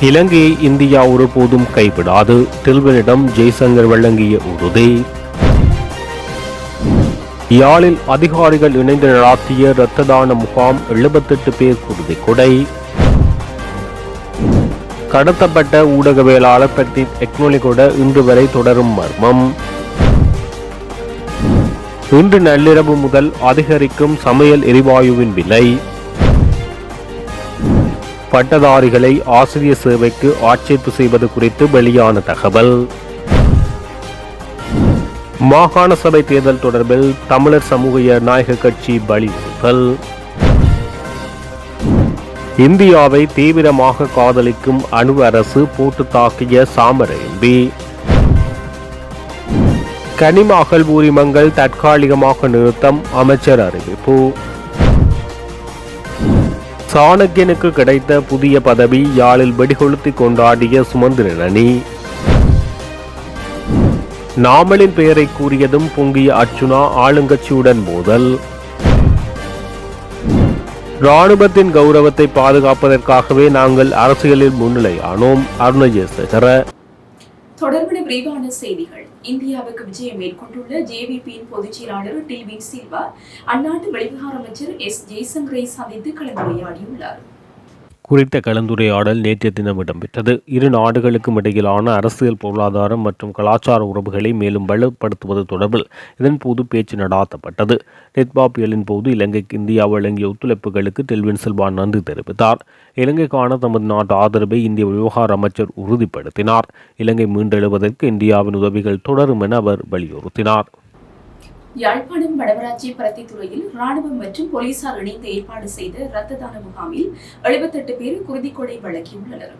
இலங்கையை இந்தியா ஒருபோதும் கைவிடாது, டில்வனிடம் ஜெய்சங்கர் வழங்கிய உறுதி. யாழில் அதிகாரிகள் இணைந்து நடாத்திய இரத்த தான முகாம், 78 பேர் குருதி கொடை. கடத்தப்பட்ட ஊடகவியலாளர் பிரதீப் எக்னொலிகொட இன்று வரை தொடரும் மர்மம். இன்று நள்ளிரவு முதல் அதிகரிக்கும் சமையல் எரிவாயுவின் விலை. பட்டதாரிகளை ஆசிரியர் சேவைக்கு ஆட்சேர்ப்பு செய்வது குறித்து வெளியான தகவல். மாகாண சபை தேர்தல் தொடர்பில் தமிழர் சமூக ஜனநாயக கட்சி வலியுறுத்தல். இந்தியாவை தீவிரமாக காதலிக்கும் அணு அரசு போட்டு தாக்கிய சாமர எம்பி. கனிம அகழ்வு உரிமங்கள் தற்காலிகமாக நிறுத்தம், அமைச்சர் அறிவிப்பு. சாணக்கியனுக்கு கிடைத்த புதிய பதவி, யாழில் வெடிகொளுத்தி கொண்டாடிய சுமந்திரன் அணி. நாமலின் பெயரை கூறியதும் பொங்கிய அர்ச்சுனா, ஆளுங்கட்சியுடன் மோதல். இராணுவத்தின் கௌரவத்தை பாதுகாப்பதற்காகவே நாங்கள் அரசியலில் முன்னிலையானோம், அருணஜேசகர. தொடர்பான விரிவான செய்திகள். இந்தியாவுக்கு விஜயம் மேற்கொண்டுள்ள ஜேவிபியின் பொதுச் செயலாளர் டில்வின் சில்வா அந்நாட்டு வெளிவிவகார அமைச்சர் ஜெய்சங்கரை சந்தித்து கலந்துரையாடியுள்ளார். குறித்த கலந்துரையாடல் நேற்றைய தினம் இடம்பெற்றது. இரு நாடுகளுக்கும் இடையிலான அரசியல், பொருளாதாரம் மற்றும் கலாச்சார உறவுகளை மேலும் வலுப்படுத்துவது தொடர்பில் இதன்போது பேச்சு நடாத்தப்பட்டது. நெத்பாபியலின் போது இலங்கைக்கு இந்தியா வழங்கிய ஒத்துழைப்புகளுக்கு டெல்வின் சில்வா நன்றி தெரிவித்தார். இலங்கைக்கான தமது நாட்டு ஆதரவை இந்திய விவகார அமைச்சர் உறுதிப்படுத்தினார். இலங்கை மீண்டெழுவதற்கு இந்தியாவின் உதவிகள் தொடரும் என அவர் வலியுறுத்தினார். யாழ்ப்பாணம் வடமராட்சி பருத்தித்துறையில் ராணுவம் மற்றும் போலீசார் இணைந்து ஏற்பாடு செய்த இரத்த தான முகாமில் 78 பேர் குருதிக்கொடை வழங்கியுள்ளனர்.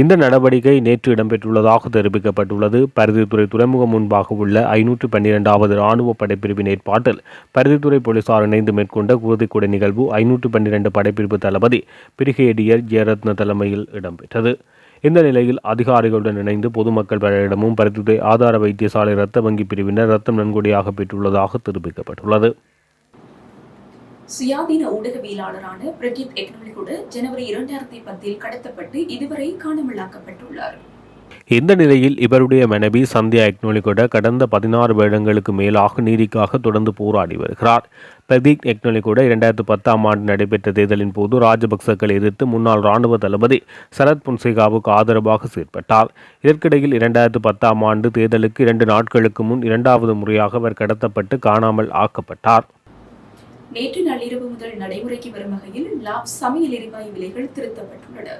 இந்த நடவடிக்கை நேற்று இடம்பெற்றுள்ளதாக தெரிவிக்கப்பட்டுள்ளது. பருத்தித்துறை துறைமுகம் முன்பாக உள்ள 512வது இராணுவ படைப்பிரிவின் ஏற்பாட்டில் பருத்தித்துறை போலீசார் இணைந்து மேற்கொண்ட குருதிக்கொடை நிகழ்வு 512 படைப்பிரிவு தளபதி பிரிகேடியர் ஜெயரத்ன தலைமையில் இடம்பெற்றது. இந்த நிலையில் அதிகாரிகளுடன் இணைந்து பொதுமக்கள் பலரிடமும் பருத்தித்துறை ஆதார வைத்தியசாலை இரத்த வங்கி பிரிவினர் இரத்தம் நன்கொடையாக பெற்றுள்ளதாக தெரிவிக்கப்பட்டுள்ளது. சுயாதீன ஊடகவியலாளரான பிரதீப் எக்னொலிகொட ஜனவரி 2010 கடத்தப்பட்டு இதுவரை காணாமலாக்கப்பட்டுள்ளார். இந்த நிலையில் இவருடைய மனைவி சந்தியா எக்னொலிகொட கடந்த 16 வருடங்களுக்கு மேலாக நீதிக்காக தொடர்ந்து போராடி வருகிறார். பிரதீப் எக்னொலிகொட 2010 ஆண்டு நடைபெற்ற தேர்தலின் போது ராஜபக்சக்களை எதிர்த்து முன்னாள் இராணுவ தளபதி சரத் பொன்சேகாவுக்கு ஆதரவாக செயற்பட்டார். இதற்கிடையில் 2010 ஆண்டு தேர்தலுக்கு 2 நாட்களுக்கு முன் இரண்டாவது முறையாக அவர் கடத்தப்பட்டு காணாமல் ஆக்கப்பட்டார். நேற்று நள்ளிரவு முதல் நடைமுறைக்கு வரும் வகையில் லாப் சமையல் எரிவாயு விலைகள் திருத்தப்பட்டுள்ளன.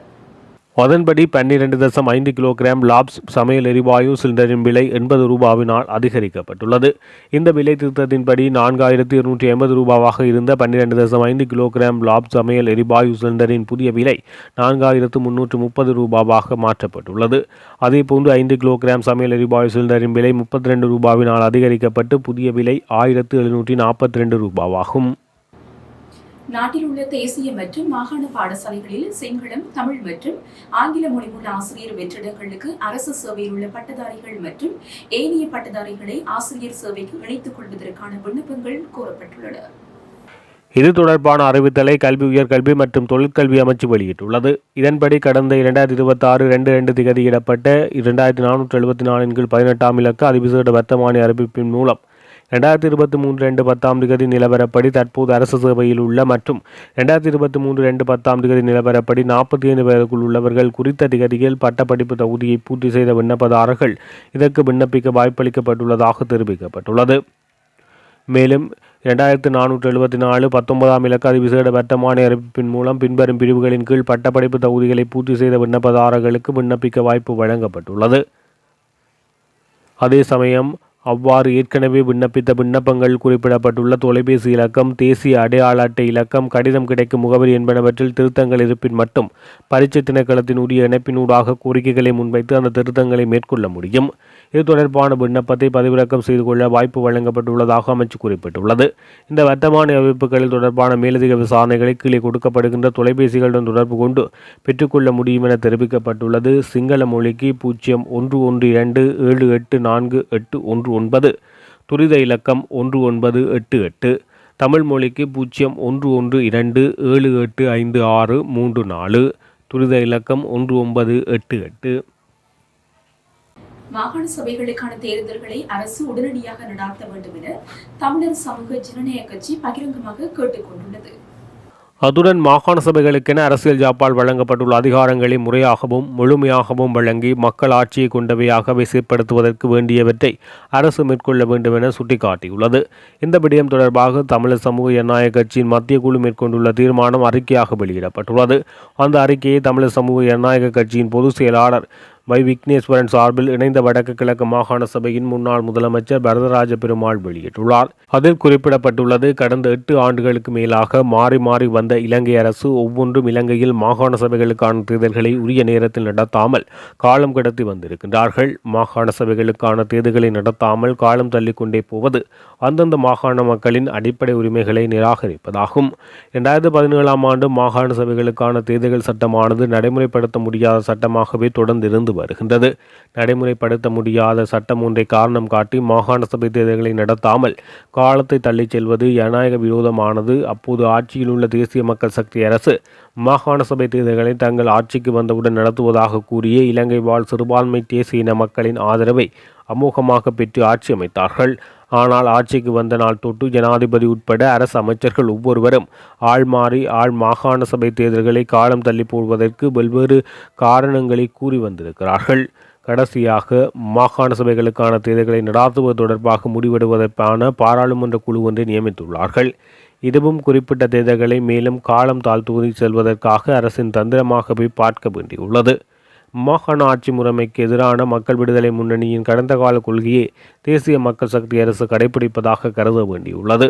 அதன்படி 12.5 கிலோகிராம் லாப்ஸ் சமையல் எரிவாயு சிலிண்டரின் விலை 80 ரூபாவினால் அதிகரிக்கப்பட்டுள்ளது. இந்த விலை திருத்தத்தின்படி 4280 ரூபாவாக இருந்த 12.5 கிலோகிராம் லாப்ஸ் சமையல் எரிவாயு சிலிண்டரின் புதிய விலை 4330 ரூபாவாக மாற்றப்பட்டுள்ளது. அதேபோன்று 5 கிலோகிராம் சமையல் எரிவாயு சிலிண்டரின் விலை 32 ரூபாவினால் அதிகரிக்கப்பட்டு புதிய விலை 1742 ரூபாவாகும். நாட்டில் உள்ள தேசிய மற்றும் மாகாண பாடசாலைகளில் சிங்களம், தமிழ் மற்றும் ஆங்கில மொழி உள்ள ஆசிரியர் வெற்றிடங்களுக்கு அரசு சேவையில் உள்ள பட்டதாரிகள் மற்றும் ஏனைய பட்டதாரிகளை ஆசிரியர் சேவைக்கு இணைத்துக் கொள்வதற்கான விண்ணப்பங்கள் கோரப்பட்டுள்ளன. இது தொடர்பான அறிவித்தலை கல்வி, உயர்கல்வி மற்றும் தொழிற்கல்வி அமைச்சு வெளியிட்டுள்ளது. இதன்படி கடந்த 2026 திகதியிடப்பட்ட 2474 கீழ் 18ஆம் இலக்க அதிவிசேட வர்த்தமானி அறிவிப்பின் மூலம் 2023 10ஆம் திகதி நிலவரப்படி தற்போது அரசு சேவையில் உள்ள மற்றும் 2023 10ஆம் திகதி நிலவரப்படி 45 வயதுக்குள் உள்ளவர்கள் குறித்த திகதியில் பட்டப்படிப்பு தகுதியை பூர்த்தி செய்த விண்ணப்பதாரர்கள் இதற்கு விண்ணப்பிக்க வாய்ப்பளிக்கப்பட்டுள்ளதாக தெரிவிக்கப்பட்டுள்ளது. மேலும் 2474 19ஆம் இலக்க அதிவிசேட வர்த்தமானி அறிவிப்பின் மூலம் பின்வரும் பிரிவுகளின் கீழ் பட்டப்படிப்பு தகுதிகளை பூர்த்தி செய்த விண்ணப்பதாரர்களுக்கு விண்ணப்பிக்க வாய்ப்பு வழங்கப்பட்டுள்ளது. அதே சமயம் அவ்வாறு ஏற்கனவே விண்ணப்பித்த விண்ணப்பங்கள் குறிப்பிடப்பட்டுள்ள தொலைபேசி இலக்கம், தேசிய அடையாள அட்டை இலக்கம், கடிதம் கிடைக்கும் முகவரி என்பனவற்றில் திருத்தங்கள் இருப்பின் மட்டும் பரீட்சை திணைக்களத்தின் உரிய இணைப்பினூடாக கோரிக்கைகளை முன்வைத்து அந்த திருத்தங்களை மேற்கொள்ள முடியும். இது தொடர்பான விண்ணப்பத்தை பதிவிறக்கம் செய்து கொள்ள வாய்ப்பு வழங்கப்பட்டுள்ளதாக அமைச்சு குறிப்பிட்டுள்ளது. இந்த வர்த்தமானி அறிவிப்புகளில் தொடர்பான மேலதிக விசாரணைகளை கீழே கொடுக்கப்படுகின்ற தொலைபேசிகளுடன் தொடர்பு கொண்டு பெற்றுக்கொள்ள முடியும் என தெரிவிக்கப்பட்டுள்ளது. சிங்கள மொழிக்கு 0127848819, துரித இலக்கம் 1988, தமிழ் மொழிக்கு 0112785634, துரித இலக்கம் 1988. மாகாண சபைகளுக்கான தேர்தல்களை அரசு உடனடியாக நடாத்த வேண்டும் என தமிழர் சமூக ஜனநாயக கட்சி பகிரங்கமாக கேட்டுக் கொண்டுள்ளது. அத்துடன் மாகாண சபைகளுக்கென அரசியல் ஜாப்பால் வழங்கப்பட்டுள்ள அதிகாரங்களை முறையாகவும் முழுமையாகவும் வழங்கி மக்கள் ஆட்சியை கொண்டவையாகவே செயற்படுத்துவதற்கு வேண்டியவற்றை அரசு மேற்கொள்ள வேண்டும் என சுட்டிக்காட்டியுள்ளது. இந்த விடயம் தொடர்பாக தமிழர் சமூக ஜனநாயக கட்சியின் மத்திய குழு மேற்கொண்டுள்ள தீர்மானம் அறிக்கையாக வெளியிடப்பட்டுள்ளது. அந்த அறிக்கையை தமிழர் சமூக ஜனநாயக கட்சியின் பொதுச் செயலாளர் விக்னேஸ்வரன் சார்பில் இணைந்த வடக்கு கிழக்கு மாகாண சபையின் முன்னாள் முதலமைச்சர் வரதராஜ பெருமாள் வெளியிட்டுள்ளார். அதில் குறிப்பிடப்பட்டுள்ளது, கடந்த 8 ஆண்டுகளுக்கு மேலாக மாறி மாறி வந்த இலங்கை அரசு ஒவ்வொன்றும் இலங்கையில் மாகாண சபைகளுக்கான தேர்தல்களை உரிய நேரத்தில் நடத்தாமல் காலம் கடத்தி வந்திருக்கின்றார்கள். மாகாண சபைகளுக்கான தேர்தல்களை நடத்தாமல் காலம் தள்ளிக்கொண்டே போவது அந்தந்த மாகாண மக்களின் அடிப்படை உரிமைகளை நிராகரிப்பதாகும். 2017ஆம் ஆண்டு மாகாண சபைகளுக்கான தேர்தல்கள் சட்டமானது நடைமுறைப்படுத்த முடியாத சட்டமாகவே தொடர்ந்து இருந்து வருகின்றது. நடைமுறைப்படுத்த முடியாத சட்டம் ஒன்றை காரணம் காட்டி மாகாண சபை தேர்தல்களை நடத்தாமல் காலத்தை தள்ளிச் செல்வது ஜனநாயக விரோதமானது. அப்போது ஆட்சியில் உள்ள தேசிய மக்கள் சக்தி அரசு மாகாண சபை தேர்தல்களை தங்கள் ஆட்சிக்கு வந்தவுடன் நடத்துவதாக கூறிய இலங்கை வாழ் சிறுபான்மை தேசிய இன மக்களின் ஆதரவை அமோகமாக பெற்று ஆட்சி அமைத்தார்கள். ஆனால் ஆட்சிக்கு வந்த நாள் தொட்டு ஜனாதிபதி உட்பட அரசு அமைச்சர்கள் ஒவ்வொருவரும் ஆள்மாறி மாகாண சபை தேர்தல்களை காலம் தள்ளி போடுவதற்கு பல்வேறு காரணங்களை கூறி வந்திருக்கிறார்கள். கடைசியாக மாகாண சபைகளுக்கான தேர்தல்களை நடாத்துவது தொடர்பாக முடிவெடுவதற்கான பாராளுமன்ற குழு ஒன்றை நியமித்துள்ளார்கள். இதுவும் குறிப்பிட்ட தேர்தல்களை மேலும் காலம் தாழ்த்துவதை செல்வதற்காக அரசின் தந்திரமாகவே பார்க்க வேண்டியுள்ளது. மாகாண ஆட்சி முறைமைக்கு எதிரான மக்கள் விடுதலை முன்னணியின் கடந்த கால கொள்கையை தேசிய மக்கள் சக்தி அரசு கடைபிடிப்பதாக கருத வேண்டியுள்ளது.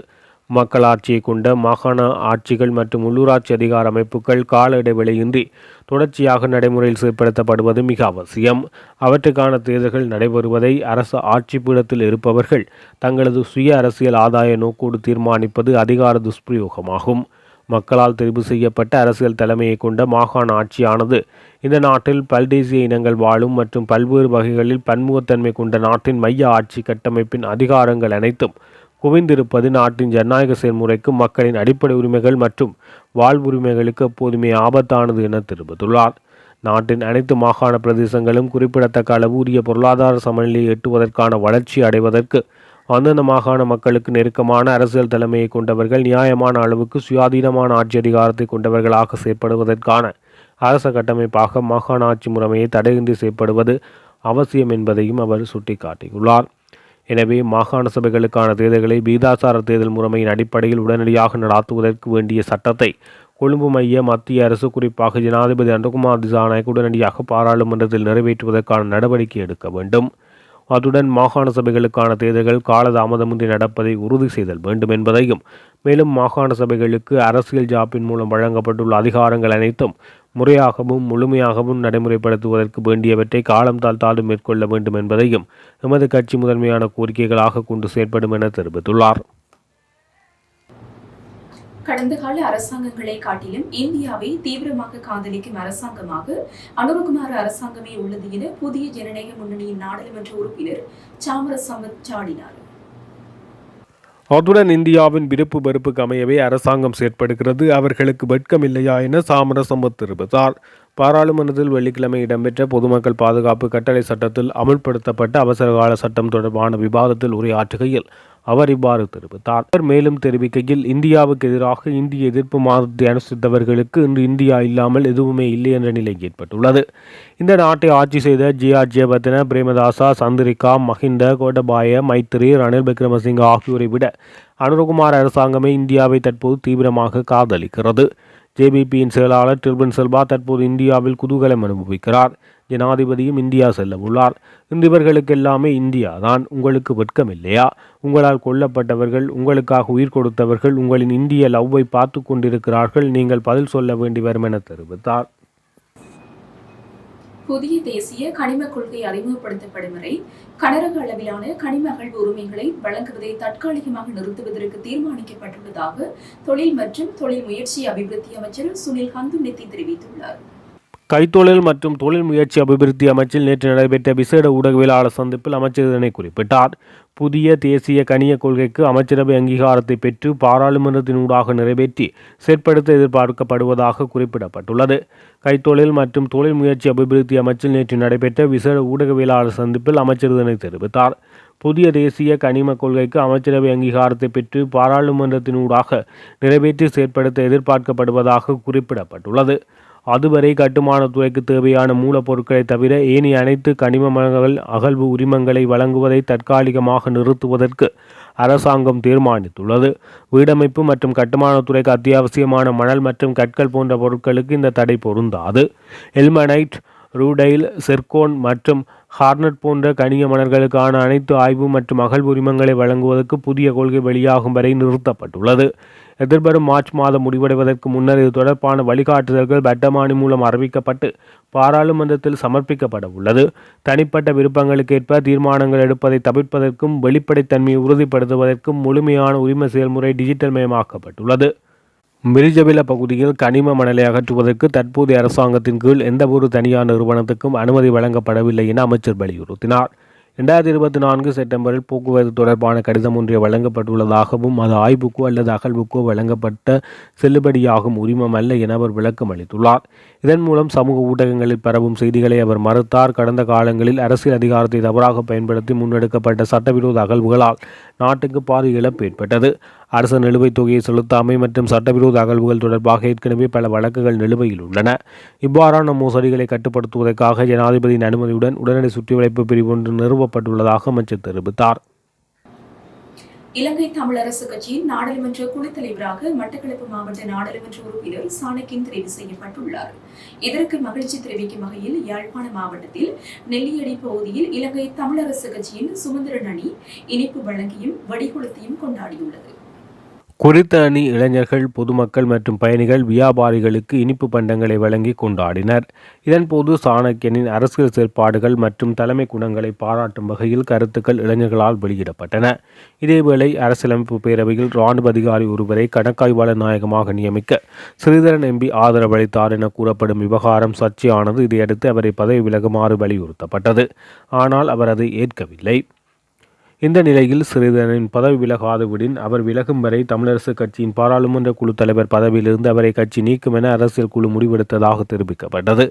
மக்கள் ஆட்சியை கொண்ட மாகாண ஆட்சிகள் மற்றும் உள்ளூராட்சி அதிகார அமைப்புகள் கால இடைவெளியின்றி தொடர்ச்சியாக நடைமுறையில் செயற்படுத்தப்படுவது மிக அவசியம். அவற்றுக்கான தேர்தல்கள் நடைபெறுவதை அரசு ஆட்சி பீடத்தில் இருப்பவர்கள் தங்களது சுய அரசியல் ஆதாய நோக்கோடு தீர்மானிப்பது அதிகார துஷ்பிரயோகமாகும். மக்களால் தெரிவு செய்யப்பட்ட அரசியல் தலைமையை கொண்ட மாகாண ஆட்சியானது இந்த நாட்டில் பல்தேசிய இனங்கள் வாழும் மற்றும் பல்வேறு வகைகளில் பன்முகத்தன்மை கொண்ட நாட்டின் மைய ஆட்சி கட்டமைப்பின் அதிகாரங்கள் அனைத்தும் குவிந்திருப்பது நாட்டின் ஜனநாயக செயல்முறைக்கு மக்களின் அடிப்படை உரிமைகள் மற்றும் வாழ்வுரிமைகளுக்கு எப்போதுமே ஆபத்தானது என தெரிவித்துள்ளார். நாட்டின் அனைத்து மாகாண பிரதேசங்களும் குறிப்பிடத்தக்க அளவு உரிய பொருளாதார சமநிலையை எட்டுவதற்கான வளர்ச்சி அடைவதற்கு அந்தந்த மாகாண மக்களுக்கு நெருக்கமான அரசியல் தலைமையை கொண்டவர்கள் நியாயமான அளவுக்கு சுயாதீனமான ஆட்சி அதிகாரத்தை கொண்டவர்களாக செயற்படுவதற்கான அரச கட்டமைப்பாக மாகாண ஆட்சி முறைமையை தடையின்றி செயற்படுவது அவசியம் என்பதையும் அவர் சுட்டிக்காட்டியுள்ளார். எனவே மாகாண சபைகளுக்கான தேர்தல்களை வீதாசார தேர்தல் முறைமையின் அடிப்படையில் உடனடியாக நடாத்துவதற்கு வேண்டிய சட்டத்தை கொழும்பு மைய மத்திய அரசு குறிப்பாக ஜனாதிபதி அனுகுமார் திசாநாயக்க உடனடியாக பாராளுமன்றத்தில் நிறைவேற்றுவதற்கான நடவடிக்கை எடுக்க வேண்டும். அத்துடன் மாகாண சபைகளுக்கான தேர்தல்கள் காலதாமதமின்றி நடப்பதை உறுதி செய்தல் வேண்டும் என்பதையும், மேலும் மாகாண சபைகளுக்கு அரசியல் ஜாப்பின் மூலம் வழங்கப்பட்டுள்ள அதிகாரங்கள் அனைத்தும் முறையாகவும் முழுமையாகவும் நடைமுறைப்படுத்துவதற்கு வேண்டியவற்றை காலம் தாழ்த்தாது மேற்கொள்ள வேண்டும் என்பதையும் எமது கட்சி முதன்மையான கோரிக்கைகளாக கொண்டு செயற்படும் என தெரிவித்துள்ளார். கடந்த கால அரசாங்கங்களை காட்டிலும் இந்தியாவை தீவிரமாக காதலிக்கும் அரசாங்கமாக அனுரகுமார அரசாங்கமே உள்ளது என புதிய ஜனநாயக முன்னணியின் நாடாளுமன்ற உறுப்பினர் சாமர சம்பத் சாடினார். அத்துடன் இந்தியாவின் விருப்பு வெறுப்புக்கு அமையவே அரசாங்கம் செயற்படுகிறது, அவர்களுக்கு வெட்கம் இல்லையா என சாமர சம்பத் தெரிவித்தார். பாராளுமன்றத்தில் வெள்ளிக்கிழமை இடம்பெற்ற பொதுமக்கள் பாதுகாப்பு கட்டளை சட்டத்தில் அமுல்படுத்தப்பட்ட அவசரகால சட்டம் தொடர்பான விவாதத்தில் உரையாற்றுகையில் அவர் இவ்வாறு தெரிவித்தார். அவர் மேலும் தெரிவிக்கையில், இந்தியாவுக்கு எதிராக இந்திய எதிர்ப்பு மாதத்தை அனுசரித்தவர்களுக்கு இன்று இந்தியா இல்லாமல் எதுவுமே இல்லை என்ற நிலை ஏற்பட்டுள்ளது. இந்த நாட்டை ஆட்சி செய்த ஜெயவர்தன, பிரேமதாசா, சந்திரிகா, மஹிந்த, கோட்டபாய, மைத்திரி, ரணில் விக்ரமசிங்க ஆகியோரை விட அனுரகுமார் அரசாங்கமே இந்தியாவை தற்போது தீவிரமாக காதலிக்கிறது. ஜேபிபியின் செயலாளர் டில்பன் செல்வா தற்போது இந்தியாவில் குதூகலம் அனுபவிக்கிறார். ஜனாதிபதியும் இந்தியா செல்ல உள்ளார். இன்று இவர்களுக்கு எல்லாமே இந்தியா தான். உங்களுக்கு வெட்கம் இல்லையா? உங்களால் கொல்லப்பட்டவர்கள், உங்களுக்காக உயிர் கொடுத்தவர்கள் உங்களின் இந்திய லவ்வை பார்த்து கொண்டிருக்கிறார்கள். நீங்கள் பதில் சொல்ல வேண்டி வரும் என தெரிவித்தார். புதிய தேசிய கனிம கொள்கை அறிமுகப்படுத்தப்படும் வரை கனரக அளவிலான கனிம அகழ்வு உரிமைகளை வழங்குவதை தற்காலிகமாக நிறுத்துவதற்கு தீர்மானிக்கப்பட்டுள்ளதாக தொழில் மற்றும் தொழில் முயற்சி அபிவிருத்தி அமைச்சர் சுனில் ஹந்துநெத்தி தெரிவித்துள்ளார். கைத்தொழில் மற்றும் தொழில் முயற்சி அபிவிருத்தி அமைச்சில் நேற்று நடைபெற்ற விசேட ஊடகவியலாளர் சந்திப்பில் அமைச்சர் இதனை குறிப்பிட்டார். புதிய தேசிய கணிய கொள்கைக்கு அமைச்சரவை அங்கீகாரத்தை பெற்று பாராளுமன்றத்தினூடாக நிறைவேற்றி செயற்படுத்த எதிர்பார்க்கப்படுவதாக குறிப்பிடப்பட்டுள்ளது. கைத்தொழில் மற்றும் தொழில் முயற்சி அபிவிருத்தி அமைச்சில் நேற்று நடைபெற்ற விசேட ஊடகவியலாளர் சந்திப்பில் அமைச்சர் இதனை தெரிவித்தார். புதிய தேசிய கனிம கொள்கைக்கு அமைச்சரவை அங்கீகாரத்தை பெற்று பாராளுமன்றத்தினூடாக நிறைவேற்றி செயற்படுத்த எதிர்பார்க்கப்படுவதாக குறிப்பிடப்பட்டுள்ளது. அதுவரை கட்டுமானத்துறைக்கு தேவையான மூலப்பொருட்களை தவிர ஏனைய அனைத்து கனிமங்கள் அகழ்வு உரிமங்களை வழங்குவதை தற்காலிகமாக நிறுத்துவதற்கு அரசாங்கம் தீர்மானித்துள்ளது. வீடமைப்பு மற்றும் கட்டுமானத்துறைக்கு அத்தியாவசியமான மணல் மற்றும் கற்கள் போன்ற பொருட்களுக்கு இந்த தடை பொருந்தாது. எல்மனைட், ரூடைல், செர்கோன் மற்றும் ஹார்னட் போன்ற கனிய மணல்களுக்கான அனைத்து ஆய்வு மற்றும் அகழ்வு உரிமங்களை வழங்குவதற்கு புதிய கொள்கை வெளியாகும் வரை நிறுத்தப்பட்டுள்ளது. எதிர்வரும் மார்ச் மாதம் முடிவடைவதற்கு முன்னர் இது தொடர்பான வழிகாட்டுதல்கள் வட்டமானி மூலம் அறிவிக்கப்பட்டு பாராளுமன்றத்தில் சமர்ப்பிக்கப்பட உள்ளது. தனிப்பட்ட விருப்பங்களுக்கேற்ப தீர்மானங்கள் எடுப்பதை தவிர்ப்பதற்கும் வெளிப்படைத்தன்மையை உறுதிப்படுத்துவதற்கும் முழுமையான உரிமை செயல்முறை டிஜிட்டல் மயமாக்கப்பட்டுள்ளது. மிரிஜவில பகுதியில் கனிம மணலை அகற்றுவதற்கு தற்போதைய அரசாங்கத்தின் கீழ் எந்தவொரு தனியார் நிறுவனத்துக்கும் அனுமதி வழங்கப்படவில்லை என அமைச்சர் வலியுறுத்தினார். 2024 செப்டம்பரில் போக்குவரத்து தொடர்பான கடிதம் ஒன்றை வழங்கப்பட்டுள்ளதாகவும் அது ஆய்வுக்கோ அல்லது அகழ்வுக்கோ வழங்கப்பட்ட செல்லுபடியாகும் உரிமம் அல்ல என அவர் விளக்கம் அளித்துள்ளார். இதன் மூலம் சமூக ஊடகங்களில் பரவும் செய்திகளை அவர் மறுத்தார். கடந்த காலங்களில் அரசியல் அதிகாரத்தை தவறாக பயன்படுத்தி முன்னெடுக்கப்பட்ட சட்டவிரோத அகழ்வுகளால் நாட்டுக்கு பாரிய இழப்பு ஏற்பட்டது. அரசு நிலுவைத் தொகையை செலுத்தாமை மற்றும் சட்டவிரோத அகழ்வுகள் தொடர்பாக ஏற்கனவே பல வழக்குகள் நிலுவையில் உள்ளன. இவ்வாறான மோசடிகளை கட்டுப்படுத்துவதற்காக ஜனாதிபதியின் அனுமதியுடன் உடனடி சுற்றிவளைப்பு பிரிவு ஒன்று நிறுவப்பட்டுள்ளதாக அமைச்சர் தெரிவித்தார். இலங்கை தமிழரசு கட்சியின் நாடாளுமன்ற குழுத் தலைவராக மட்டக்களப்பு மாவட்ட நாடாளுமன்ற உறுப்பினர் சாணக்கியன் தெரிவு செய்யப்பட்டுள்ளார். இதற்கு மகிழ்ச்சி தெரிவிக்கும் வகையில் யாழ்ப்பாண மாவட்டத்தில் நெல்லியடி பகுதியில் இலங்கை தமிழரசு கட்சியின் சுமந்திரன் அணி இனிப்பு வழங்கியும் வெடிகுளத்தையும் கொண்டாடியுள்ளது. குறித்த அணி இளைஞர்கள், பொதுமக்கள் மற்றும் பயணிகள், வியாபாரிகளுக்கு இனிப்பு பண்டங்களை வழங்கி கொண்டாடினர். இதன்போது சாணக்கியனின் அரசியல் செயற்பாடுகள் மற்றும் தலைமை குணங்களை பாராட்டும் வகையில் கருத்துக்கள் இளைஞர்களால் வெளியிடப்பட்டன. இதேவேளை அரசியலமைப்பு பேரவையில் இராணுவ அதிகாரி ஒருவரை கணக்காய்வாளர் நாயகமாக நியமிக்க ஸ்ரீதரன் எம்பி ஆதரவளித்தார் என கூறப்படும் விவகாரம் சர்ச்சையானது. இதையடுத்து அவரை பதவி விலகுமாறு வலியுறுத்தப்பட்டது. ஆனால் அவர் அதை ஏற்கவில்லை. இந்த நிலையில் ஸ்ரீதரனின் பதவி விலகாதவுடன் அவர் விலகும் வரை தமிழரசு கட்சியின் பாராளுமன்ற குழு தலைவர் பதவியிலிருந்து அவரை கட்சி நீக்கும் என அரசியல் குழு முடிவெடுத்ததாக தெரிவிக்கப்பட்டது.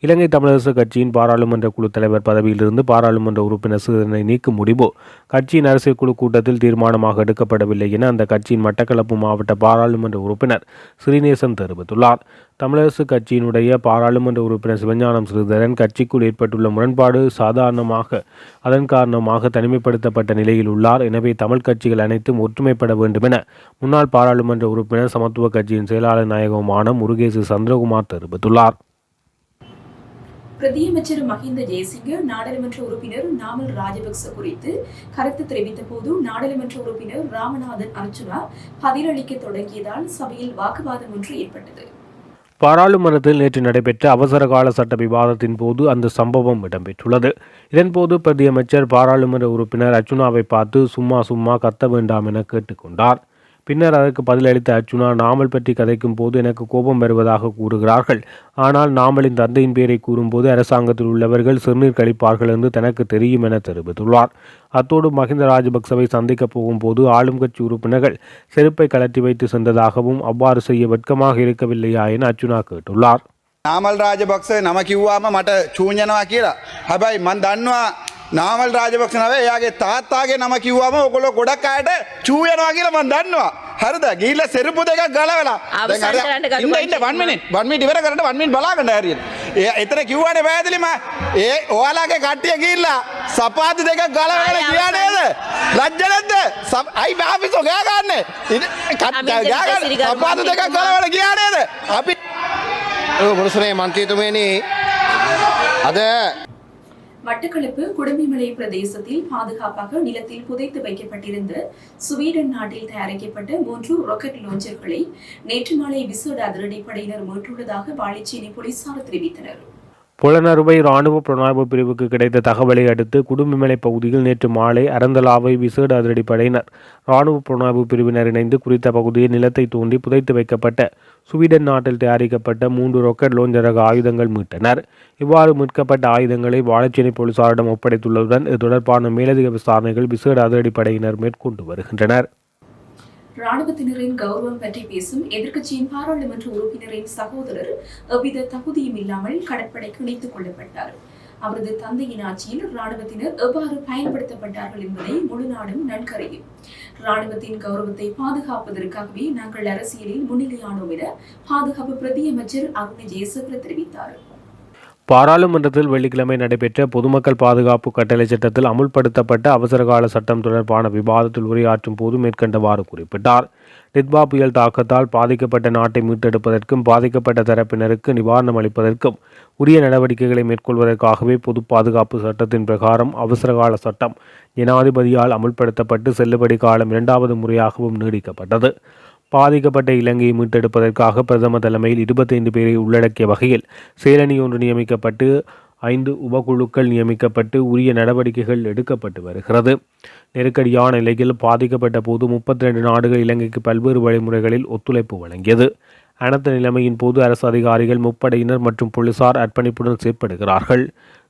இலங்கை தமிழரசு கட்சியின் பாராளுமன்ற குழு தலைவர் பதவியிலிருந்து பாராளுமன்ற உறுப்பினர் ஸ்ரீதரனை நீக்கும் முடிவு கட்சியின் அரசியல் குழு கூட்டத்தில் தீர்மானமாக எடுக்கப்படவில்லை என அந்த கட்சியின் மட்டக்களப்பு மாவட்ட பாராளுமன்ற உறுப்பினர் ஸ்ரீநேசன் தெரிவித்துள்ளார். தமிழரசு கட்சியினுடைய பாராளுமன்ற உறுப்பினர் சிவஞானம் ஸ்ரீதரன் கட்சிக்குள் ஏற்பட்டுள்ள முரண்பாடு சாதாரணமாக அதன் காரணமாக தனிமைப்படுத்தப்பட்ட நிலையில் உள்ளார். எனவே தமிழ் கட்சிகள் அனைத்தும் ஒற்றுமைப்பட வேண்டும் என முன்னாள் பாராளுமன்ற உறுப்பினர் சமத்துவ கட்சியின் செயலாளர் நாயகமான முருகேசு சந்திரகுமார் தெரிவித்துள்ளார். பிரதியமைச்சர் மஹிந்த ஜெயசிங்க நாடாளுமன்ற உறுப்பினர் நாமல் ராஜபக்ச குறித்து கருத்து தெரிவித்த போது நாடாளுமன்ற உறுப்பினர் ராமநாதன் அர்ச்சுனா பதிலளிக்க தொடங்கியதால் சபையில் வாக்குவாதம் ஒன்று ஏற்பட்டது. பாராளுமன்றத்தில் நேற்று நடைபெற்ற அவசரகால சட்ட விவாதத்தின் போது அந்த சம்பவம் இடம்பெற்றுள்ளது. இதன்போது பிரதியமைச்சர் பாராளுமன்ற உறுப்பினர் அர்ச்சுனாவை பார்த்து சும்மா கத்த வேண்டாம் என கேட்டுக்கொண்டார். பின்னர் அதற்கு பதிலளித்த அர்ச்சுனா, நாமல் பற்றி கதைக்கும் போது எனக்கு கோபம் வருவதாக கூறுகிறார்கள். ஆனால் நாமலின் தந்தையின் பெயரை கூறும்போது அரசாங்கத்தில் உள்ளவர்கள் சிறுநீர் கழிப்பார்கள் என்று தனக்கு தெரியும் என தெரிவித்துள்ளார். அத்தோடு மஹிந்த ராஜபக்சவை சந்திக்கப் போகும்போது ஆளும் கட்சி உறுப்பினர்கள் செருப்பை கலட்டி வைத்து சென்றதாகவும் அவ்வாறு செய்ய வெட்கமாக இருக்கவில்லையா என அர்ச்சுனா கேட்டுள்ளார். நாமல் ராஜபக்ச නම කිව්වාම මට චූඤ්ඤනවා කියලා. හැබැයි මම දන්නවා නාමල් රාජපක්ෂ නෙවෙයි එයාගේ තාත්තාගේ නම කිව්වම ඔයගොල්ලෝ ගොඩක් අයට චූ යනවා කියලා මම දන්නවා. හරිද? ගිහිල්ලා செருப்பு දෙකක් ගලවලා. දැන් ඉන්න 1 minute ඉවර කරන්න 1 minute බලාගන්න හරියට. එතන කිව්වනේ පැහැදිලිම ඔයාලගේ කට්ටිය ගිහිල්ලා සපාතු දෙකක් ගලවලා ගියා නේද? ලැජ්ජ නැද්ද? අයි බාපිසෝ ගෑ ගන්න. සපාතු දෙකක් ගලවලා ගියා නේද? අපි முரசரே மந்திரித்துவனே அத மட்டக்களப்பு குடம்பிமலை பிரதேசத்தில் பாதுகாப்பாக நிலத்தில் புதைத்து வைக்கப்பட்டிருந்த ஸ்வீடன் நாட்டில் தயாரிக்கப்பட்ட 3 ராக்கெட் லாஞ்சர்களை நேற்று மாலை விசேட அதிரடிப்படையினர் மீட்டுள்ளதாக வாழைச்சேனை போலீசார் தெரிவித்தனர். புலனறுவை இராணுவ புலனாய்வு பிரிவுக்கு கிடைத்த தகவலை அடுத்து குடும்பிமலை பகுதியில் நேற்று மாலை அரந்தலாவை விசேட அதிரடிப்படையினர் இராணுவ புலனாய்வு பிரிவினர் இணைந்து குறித்த பகுதியில் நிலத்தை தோண்டி புதைத்து வைக்கப்பட்ட ஸ்வீடன் நாட்டில் தயாரிக்கப்பட்ட 3 ராக்கெட் லாஞ்சர் ரக ஆயுதங்கள் மீட்டனர். இவ்வாறு மீட்கப்பட்ட ஆயுதங்களை வாழைச்சேனை போலீசாரிடம் ஒப்படைத்துள்ளதுடன் இது தொடர்பான மேலதிக விசாரணைகள் விசேட அதிரடிப்படையினர் மேற்கொண்டு வருகின்றனர். ராணுவத்தினரின் கௌரவம் பற்றி பேசும் எதிர்க்கட்சியின் பாராளுமன்ற உறுப்பினரின் சகோதரர் எவ்வித தகுதியும் இல்லாமல் கடற்படைக்கு இணைத்துக் கொள்ளப்பட்டார். அவரது தந்தையின் ஆட்சியில் ராணுவத்தினர் எவ்வாறு பயன்படுத்தப்பட்டார்கள் என்பதை முழு நாடும் நன்கறியும். ராணுவத்தின் கௌரவத்தை பாதுகாப்பதற்காகவே நாங்கள் அரசியலில் முன்னிலையானோம் என பாதுகாப்பு பிரதி அமைச்சர் அருண் ஜெயசேகர தெரிவித்தார். பாராளுமன்றத்தில் வெள்ளிக்கிழமை நடைபெற்ற பொதுமக்கள் பாதுகாப்பு கட்டளை சட்டத்தில் அமுல்படுத்தப்பட்ட அவசரகால சட்டம் தொடர்பான விவாதத்தில் உரையாற்றும் போது மேற்கண்டவாறு குறிப்பிட்டார். நித்பா புயல் தாக்கத்தால் பாதிக்கப்பட்ட நாட்டை மீட்டெடுப்பதற்கும் பாதிக்கப்பட்ட தரப்பினருக்கு நிவாரணம் அளிப்பதற்கும் உரிய நடவடிக்கைகளை மேற்கொள்வதற்காகவே பொது பாதுகாப்பு சட்டத்தின் பிரகாரம் அவசரகால சட்டம் ஜனாதிபதியால் அமுல்படுத்தப்பட்டு செல்லுபடி காலம் 2வது முறையாகவும் நீடிக்கப்பட்டது. பாதிக்கப்பட்ட இலங்கையை மீட்டெடுப்பதற்காக பிரதமர் தலைமையில் 25 பேரை உள்ளடக்கிய வகையில் செயலணி ஒன்று நியமிக்கப்பட்டு 5 உபகுழுக்கள் நியமிக்கப்பட்டு உரிய நடவடிக்கைகள் எடுக்கப்பட்டு வருகிறது. நெருக்கடியான நிலையில் பாதிக்கப்பட்ட போது 32 நாடுகள் இலங்கைக்கு பல்வேறு வழிமுறைகளில் ஒத்துழைப்பு வழங்கியது. அனர்த்த நிலைமையின் போது அரசு அதிகாரிகள், முப்படையினர் மற்றும் போலீசார் அர்ப்பணிப்புடன் செயற்படுகிறார்கள்.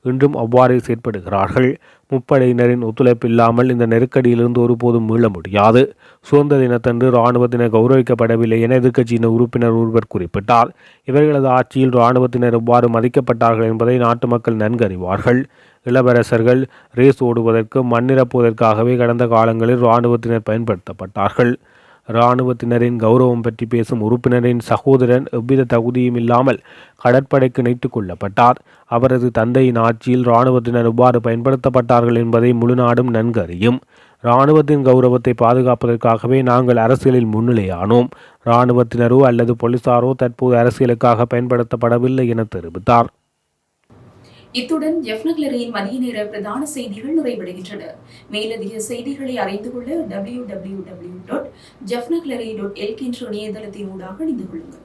இன்றும் அவ்வாறே செயற்படுகிறார்கள். முப்படையினரின் ஒத்துழைப்பு இல்லாமல் இந்த நெருக்கடியிலிருந்து ஒருபோதும் மீள முடியாது. சுதந்திர தினத்தன்று இராணுவத்தினர் கௌரவிக்கப்படவில்லை என எதிர்க்கட்சியினர் உறுப்பினர் ஒருவர் குறிப்பிட்டார். இவர்களது ஆட்சியில் இராணுவத்தினர் எவ்வாறு மதிக்கப்பட்டார்கள் என்பதை நாட்டு மக்கள் நன்கறிவார்கள். இளவரசர்கள் ரேஸ் ஓடுவதற்கும் மண்ணிரப்புவதற்காகவே கடந்த காலங்களில் இராணுவத்தினர் பயன்படுத்தப்பட்டார்கள். இராணுவத்தினரின் கௌரவம் பற்றி பேசும் உறுப்பினரின் சகோதரன் எவ்வித தகுதியும் இல்லாமல் கடற்படைக்கு இணைத்துக் கொள்ளப்பட்டார். அவரது தந்தையின் ஆட்சியில் இராணுவத்தினர் எவ்வாறு பயன்படுத்தப்பட்டார்கள் என்பதை முழு நாடும் நன்கு அறியும். இராணுவத்தின் கௌரவத்தை பாதுகாப்பதற்காகவே நாங்கள் அரசியலில் முன்னிலையானோம். இராணுவத்தினரோ அல்லது போலீசாரோ தற்போது அரசியலுக்காக பயன்படுத்தப்படவில்லை என தெரிவித்தார். இத்துடன் ஜெஃப்னக்லரியின் மதிய நேர பிரதான செய்திகள் நிறைவடைகின்றன. மேலதிக செய்திகளை அறிந்து கொள்ள www.jeffnaglary.lk என்ற இணையதளத்தின் ஊடாக இணைந்து கொள்ளுங்கள்.